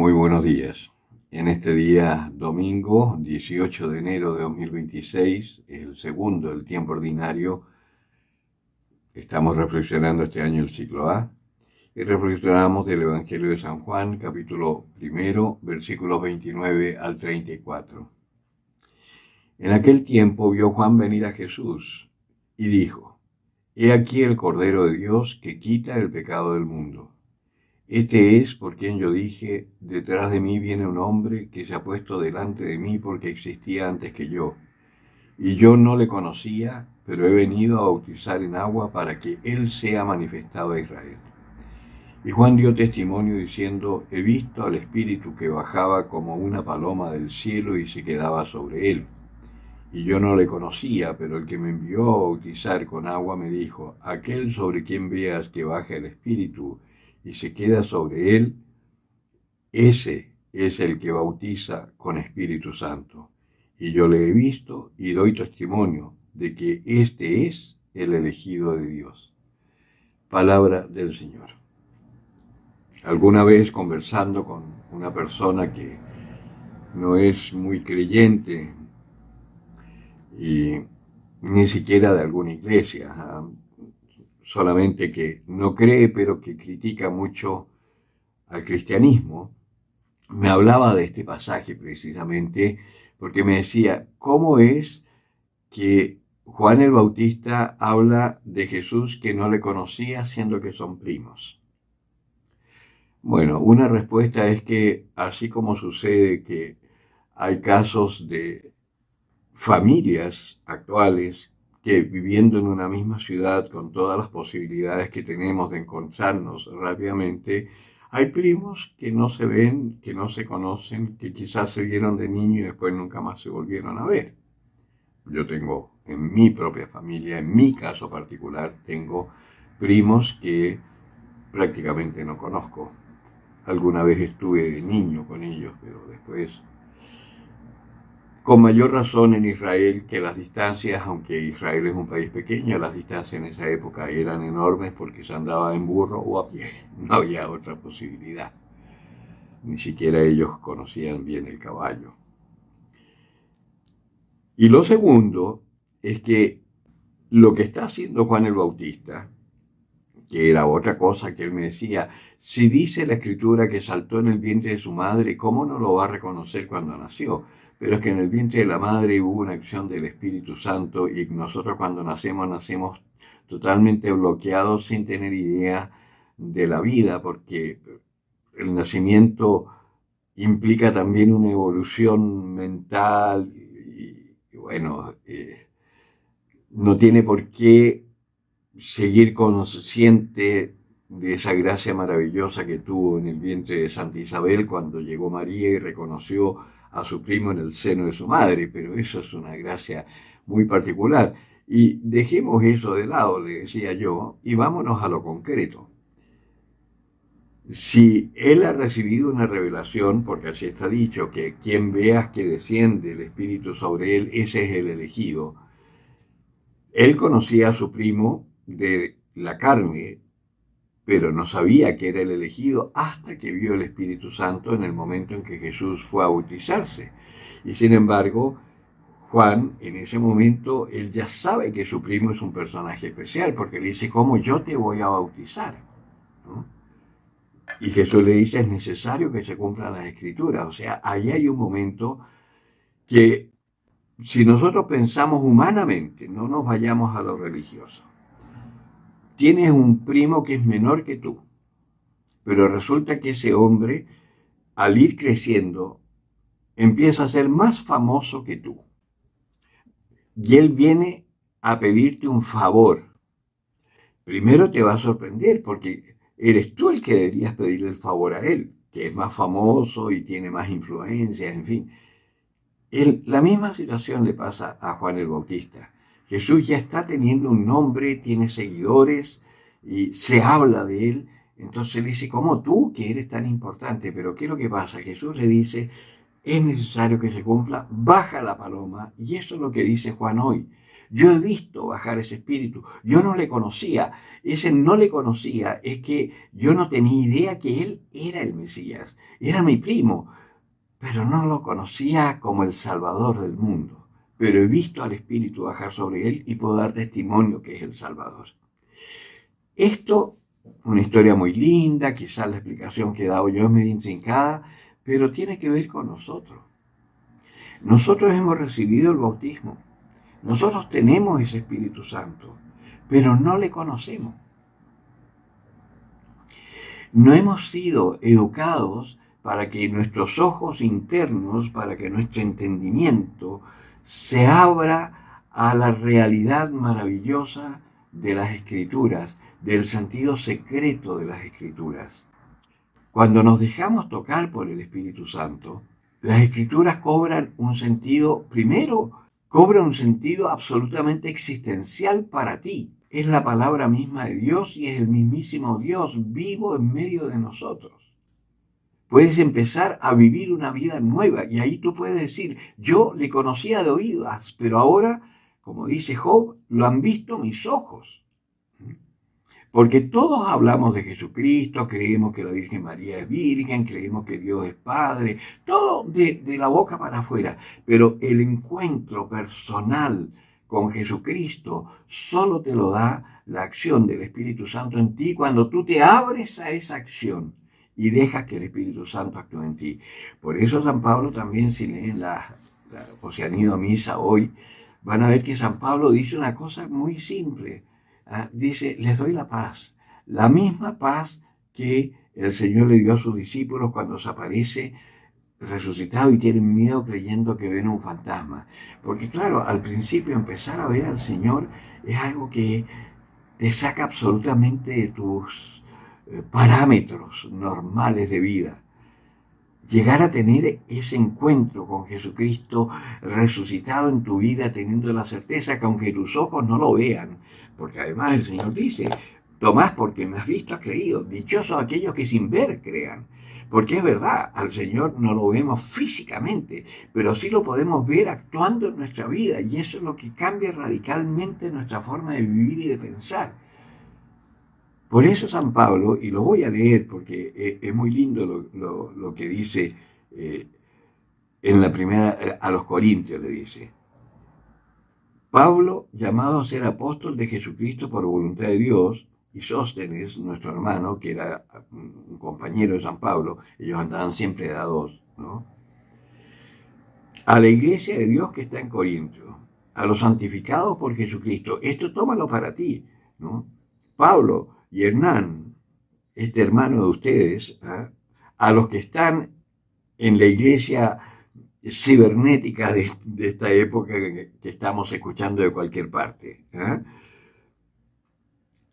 Muy buenos días. En este día domingo 18 de enero de 2026, el segundo del tiempo ordinario, estamos reflexionando este año el ciclo A y reflexionamos del Evangelio de San Juan, capítulo primero, versículos 29 al 34. En aquel tiempo vio Juan venir a Jesús y dijo: He aquí el Cordero de Dios que quita el pecado del mundo. Este es por quien yo dije: detrás de mí viene un hombre que se ha puesto delante de mí porque existía antes que yo. Y yo no le conocía, pero he venido a bautizar en agua para que él sea manifestado a Israel. Y Juan dio testimonio diciendo: he visto al Espíritu que bajaba como una paloma del cielo y se quedaba sobre él. Y yo no le conocía, pero el que me envió a bautizar con agua me dijo: aquel sobre quien veas que baja el Espíritu y se queda sobre él, ese es el que bautiza con Espíritu Santo. Y yo le he visto y doy testimonio de que este es el elegido de Dios. Palabra del Señor. Alguna vez conversando con una persona que no es muy creyente y ni siquiera de alguna iglesia, solamente que no cree pero que critica mucho al cristianismo, me hablaba de este pasaje precisamente porque me decía: ¿cómo es que Juan el Bautista habla de Jesús que no le conocía, siendo que son primos? Bueno, una respuesta es que así como sucede que hay casos de familias actuales que, viviendo en una misma ciudad con todas las posibilidades que tenemos de encontrarnos rápidamente, hay primos que no se ven, que no se conocen, que quizás se vieron de niño y después nunca más se volvieron a ver. Yo tengo en mi propia familia, en mi caso particular, tengo primos que prácticamente no conozco. Alguna vez estuve de niño con ellos, pero después, con mayor razón en Israel, que las distancias, aunque Israel es un país pequeño, las distancias en esa época eran enormes porque se andaba en burro o a pie. No había otra posibilidad. Ni siquiera ellos conocían bien el caballo. Y lo segundo es que lo que está haciendo Juan el Bautista, que era otra cosa que él me decía: si dice la Escritura que saltó en el vientre de su madre, ¿cómo no lo va a reconocer cuando nació? Pero es que en el vientre de la madre hubo una acción del Espíritu Santo y nosotros cuando nacemos totalmente bloqueados sin tener idea de la vida, porque el nacimiento implica también una evolución mental y bueno, no tiene por qué seguir consciente de esa gracia maravillosa que tuvo en el vientre de Santa Isabel cuando llegó María y reconoció a su primo en el seno de su madre, pero eso es una gracia muy particular. Y dejemos eso de lado, le decía yo, y vámonos a lo concreto. Si él ha recibido una revelación, porque así está dicho, que quien veas que desciende el Espíritu sobre él, ese es el elegido. Él conocía a su primo de la carne, pero no sabía que era el elegido hasta que vio el Espíritu Santo en el momento en que Jesús fue a bautizarse. Y sin embargo, Juan, en ese momento, él ya sabe que su primo es un personaje especial, porque le dice: ¿cómo yo te voy a bautizar? ¿No? Y Jesús le dice: es necesario que se cumplan las Escrituras. O sea, ahí hay un momento que, si nosotros pensamos humanamente, no nos vayamos a lo religioso. Tienes un primo que es menor que tú, pero resulta que ese hombre, al ir creciendo, empieza a ser más famoso que tú. Y él viene a pedirte un favor. Primero te va a sorprender porque eres tú el que deberías pedirle el favor a él, que es más famoso y tiene más influencia, en fin. La misma situación le pasa a Juan el Bautista. Jesús ya está teniendo un nombre, tiene seguidores y se habla de él. Entonces le dice: ¿cómo tú, que eres tan importante? Pero ¿qué es lo que pasa? Jesús le dice: es necesario que se cumpla, baja la paloma. Y eso es lo que dice Juan hoy. Yo he visto bajar ese espíritu. Yo no le conocía. Ese no le conocía es que yo no tenía idea que él era el Mesías. Era mi primo, pero no lo conocía como el Salvador del mundo. Pero he visto al espíritu bajar sobre él y puedo dar testimonio que es el Salvador. Esto, una historia muy linda, quizás la explicación que he dado yo es medio intrincada, pero tiene que ver con nosotros. Nosotros hemos recibido el bautismo. Nosotros tenemos ese Espíritu Santo, pero no le conocemos. No hemos sido educados para que nuestros ojos internos, para que nuestro entendimiento se abra a la realidad maravillosa de las Escrituras, del sentido secreto de las Escrituras. Cuando nos dejamos tocar por el Espíritu Santo, las Escrituras cobran un sentido, primero, cobra un sentido absolutamente existencial para ti. Es la palabra misma de Dios y es el mismísimo Dios vivo en medio de nosotros. Puedes empezar a vivir una vida nueva y ahí tú puedes decir, yo le conocía de oídas, pero ahora, como dice Job, lo han visto mis ojos. Porque todos hablamos de Jesucristo, creemos que la Virgen María es virgen, creemos que Dios es Padre, todo de la boca para afuera. Pero el encuentro personal con Jesucristo solo te lo da la acción del Espíritu Santo en ti cuando tú te abres a esa acción y dejas que el Espíritu Santo actúe en ti. Por eso San Pablo también, si leen o si han ido a misa hoy, van a ver que San Pablo dice una cosa muy simple. Dice, les doy la paz, la misma paz que el Señor le dio a sus discípulos cuando se aparece resucitado y tienen miedo creyendo que ven un fantasma. Porque claro, al principio empezar a ver al Señor es algo que te saca absolutamente de tus parámetros normales de vida. Llegar a tener ese encuentro con Jesucristo resucitado en tu vida, teniendo la certeza que aunque tus ojos no lo vean, porque además el Señor dice, Tomás, porque me has visto, has creído, dichosos aquellos que sin ver crean. Porque es verdad, al Señor no lo vemos físicamente, pero sí lo podemos ver actuando en nuestra vida, y eso es lo que cambia radicalmente nuestra forma de vivir y de pensar. Por eso San Pablo, y lo voy a leer porque es muy lindo lo que dice en la primera, a los Corintios le dice, Pablo, llamado a ser apóstol de Jesucristo por voluntad de Dios, y Sóstenes, nuestro hermano, que era un compañero de San Pablo, ellos andaban siempre de a dos, ¿no? A la iglesia de Dios que está en Corinto, a los santificados por Jesucristo, esto tómalo para ti, ¿no? Pablo y Hernán, este hermano de ustedes, a los que están en la iglesia cibernética de esta época que estamos escuchando de cualquier parte.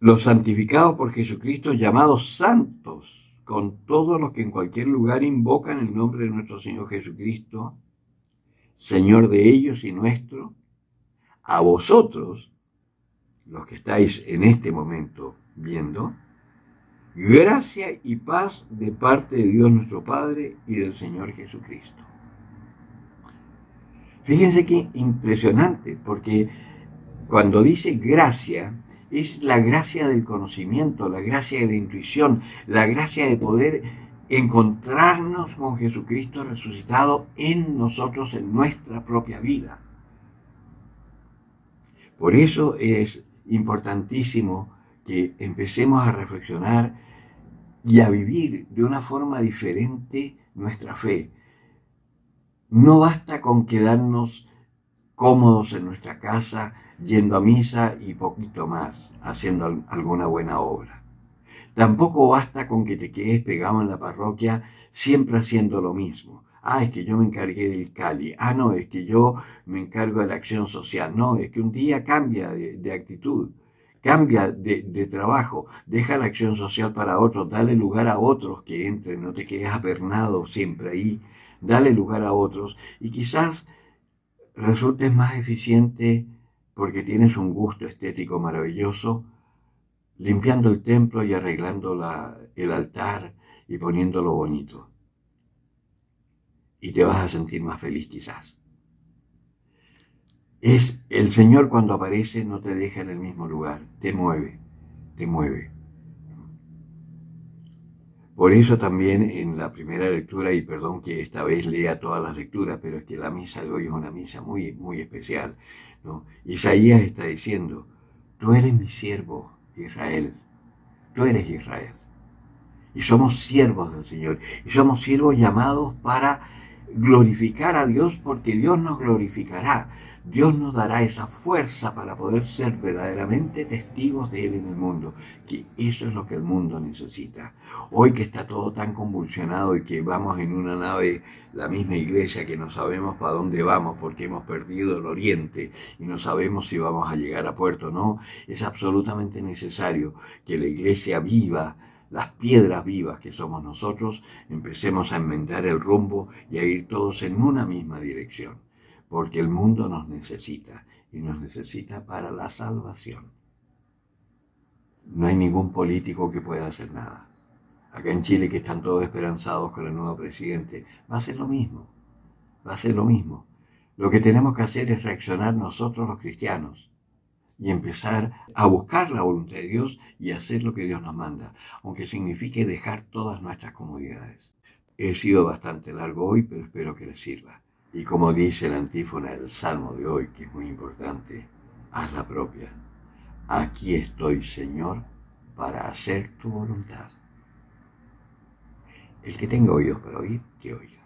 Los santificados por Jesucristo, llamados santos, con todos los que en cualquier lugar invocan el nombre de nuestro Señor Jesucristo, Señor de ellos y nuestro, a vosotros, los que estáis en este momento viendo, gracia y paz de parte de Dios nuestro Padre y del Señor Jesucristo. Fíjense qué impresionante, porque cuando dice gracia, es la gracia del conocimiento, la gracia de la intuición, la gracia de poder encontrarnos con Jesucristo resucitado en nosotros, en nuestra propia vida. Por eso es importantísimo que empecemos a reflexionar y a vivir de una forma diferente nuestra fe. No basta con quedarnos cómodos en nuestra casa, yendo a misa y poquito más, haciendo alguna buena obra. Tampoco basta con que te quedes pegado en la parroquia siempre haciendo lo mismo. Es que yo me encargué del Cali. No, es que yo me encargo de la acción social. No, es que un día cambia de actitud, cambia de trabajo, deja la acción social para otros, dale lugar a otros que entren, no te quedes apernado siempre ahí, dale lugar a otros y quizás resultes más eficiente porque tienes un gusto estético maravilloso, limpiando el templo y arreglando el altar y poniéndolo bonito. Y te vas a sentir más feliz quizás. Es el Señor cuando aparece no te deja en el mismo lugar, te mueve, te mueve. Por eso también en la primera lectura, y perdón que esta vez lea todas las lecturas, pero es que la misa de hoy es una misa muy, muy especial, ¿no? Isaías está diciendo, tú eres mi siervo, Israel, tú eres Israel. Y somos siervos del Señor. Y somos siervos llamados para glorificar a Dios porque Dios nos glorificará. Dios nos dará esa fuerza para poder ser verdaderamente testigos de Él en el mundo, que eso es lo que el mundo necesita. Hoy que está todo tan convulsionado y que vamos en una nave, la misma iglesia, que no sabemos para dónde vamos porque hemos perdido el oriente y no sabemos si vamos a llegar a puerto o no, es absolutamente necesario que la iglesia viva, las piedras vivas que somos nosotros, empecemos a enmendar el rumbo y a ir todos en una misma dirección, porque el mundo nos necesita y nos necesita para la salvación. No hay ningún político que pueda hacer nada. Acá en Chile, que están todos esperanzados con el nuevo presidente, va a ser lo mismo, va a ser lo mismo. Lo que tenemos que hacer es reaccionar nosotros los cristianos y empezar a buscar la voluntad de Dios y hacer lo que Dios nos manda, aunque signifique dejar todas nuestras comodidades. He sido bastante largo hoy, pero espero que les sirva. Y como dice la antífona del Salmo de hoy, que es muy importante, haz la propia. Aquí estoy, Señor, para hacer tu voluntad. El que tenga oídos para oír, que oiga.